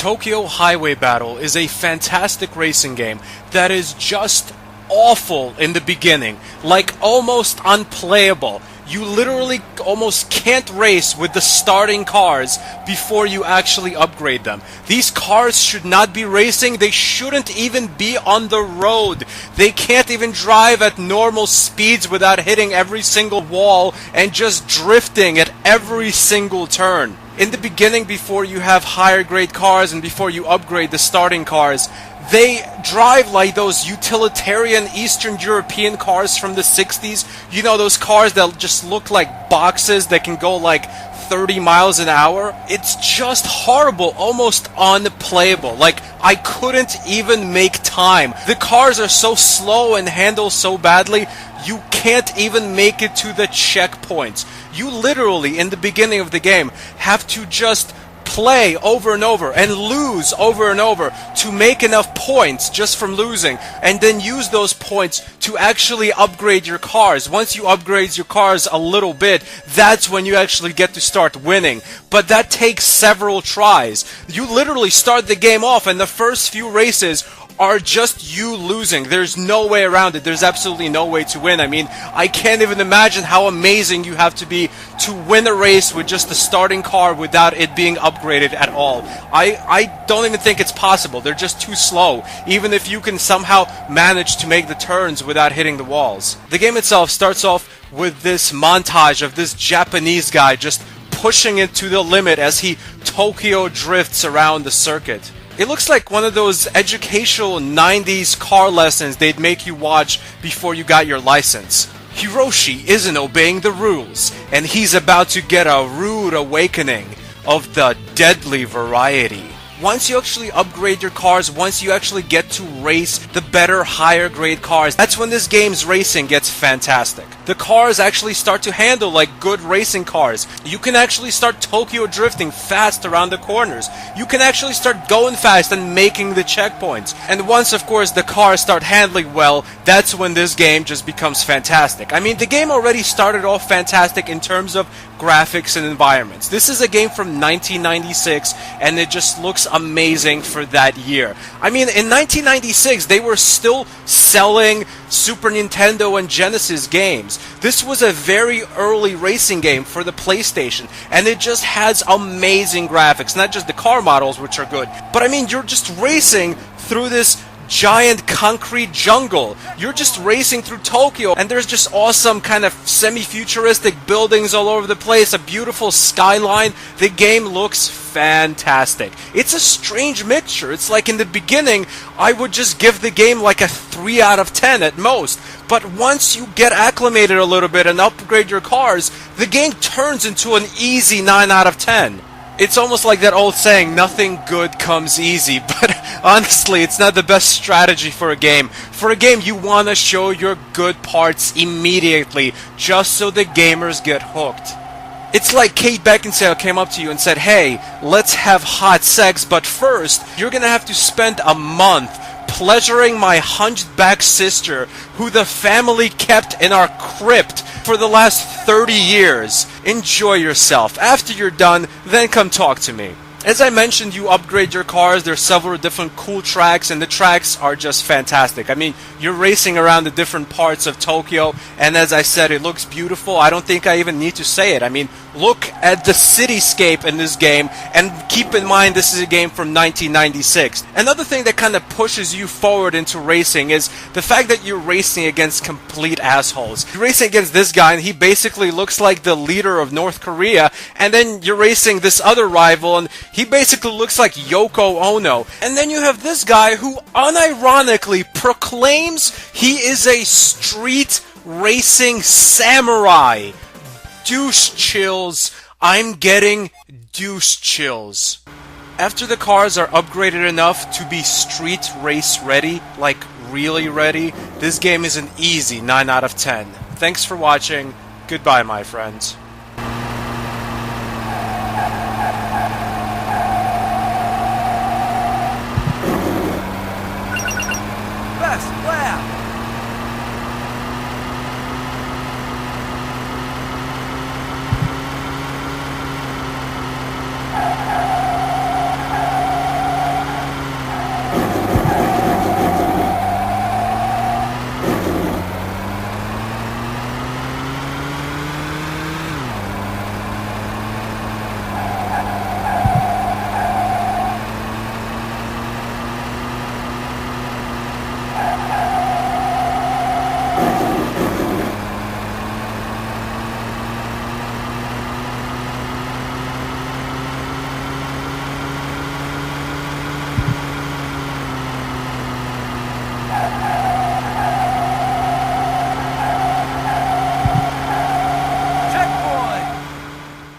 Tokyo Highway Battle is a fantastic racing game that is just awful in the beginning, like almost unplayable. You literally almost can't race with the starting cars before you actually upgrade them. These cars should not be racing. They shouldn't even be on the road. They can't even drive at normal speeds without hitting every single wall and just drifting at every single turn. In the beginning, before you have higher grade cars and before you upgrade the starting cars, they drive like those utilitarian Eastern European cars from the 60s. You know, those cars that just look like boxes that can go like 30 miles an hour. It's just horrible, almost unplayable. Like, I couldn't even make time. The cars are so slow and handle so badly, you can't even make it to the checkpoints. You literally, in the beginning of the game, have to just play over and over and lose over and over to make enough points just from losing, and then use those points to actually upgrade your cars. Once you upgrade your cars a little bit, that's when you actually get to start winning. But that takes several tries. You literally start the game off and the first few races are just you losing. There's no way around it. There's absolutely no way to win. I mean, I can't even imagine how amazing you have to be to win a race with just the starting car without it being upgraded at all. I don't even think it's possible. They're just too slow, even if you can somehow manage to make the turns without hitting the walls. The game itself starts off with this montage of this Japanese guy just pushing it to the limit as he Tokyo drifts around the circuit. It looks like one of those educational 90s car lessons they'd make you watch before you got your license. Hiroshi isn't obeying the rules, and he's about to get a rude awakening of the deadly variety. Once you actually upgrade your cars, once you actually get to race the better, higher grade cars, that's when this game's racing gets fantastic. The cars actually start to handle like good racing cars. You can actually start Tokyo drifting fast around the corners. You can actually start going fast and making the checkpoints. And once, of course, the cars start handling well, that's when this game just becomes fantastic. I mean, the game already started off fantastic in terms of graphics and environments. This is a game from 1996, and it just looks amazing for that year. I mean, in 1996, they were still selling Super Nintendo and Genesis games. This was a very early racing game for the PlayStation, and it just has amazing graphics. Not just the car models, which are good, but I mean, you're just racing through this giant concrete jungle. You're just racing through Tokyo, and there's just awesome kind of semi-futuristic buildings all over the place, a beautiful skyline. The game looks fantastic. It's a strange mixture. It's like in the beginning, I would just give the game like a 3 out of 10 at most. But once you get acclimated a little bit and upgrade your cars, the game turns into an easy 9 out of 10. It's almost like that old saying, nothing good comes easy, but honestly, it's not the best strategy for a game. For a game, you want to show your good parts immediately, just so the gamers get hooked. It's like Kate Beckinsale came up to you and said, hey, let's have hot sex, but first, you're gonna have to spend a month pleasuring my hunchback sister, who the family kept in our crypt for the last 30 years. Enjoy yourself. After you're done, then come talk to me. As I mentioned, you upgrade your cars. There's several different cool tracks, and the tracks are just fantastic. I mean, you're racing around the different parts of Tokyo, and as I said, it looks beautiful. I don't think I even need to say it. I mean, look at the cityscape in this game, and keep in mind this is a game from 1996. Another thing that kind of pushes you forward into racing is the fact that you're racing against complete assholes. You're racing against this guy, and he basically looks like the leader of North Korea, and then you're racing this other rival, and he basically looks like Yoko Ono. And then you have this guy who unironically proclaims he is a street racing samurai. Douche chills. I'm getting douche chills. After the cars are upgraded enough to be street race ready, like really ready, this game is an easy 9 out of 10. Thanks for watching. Goodbye, my friends.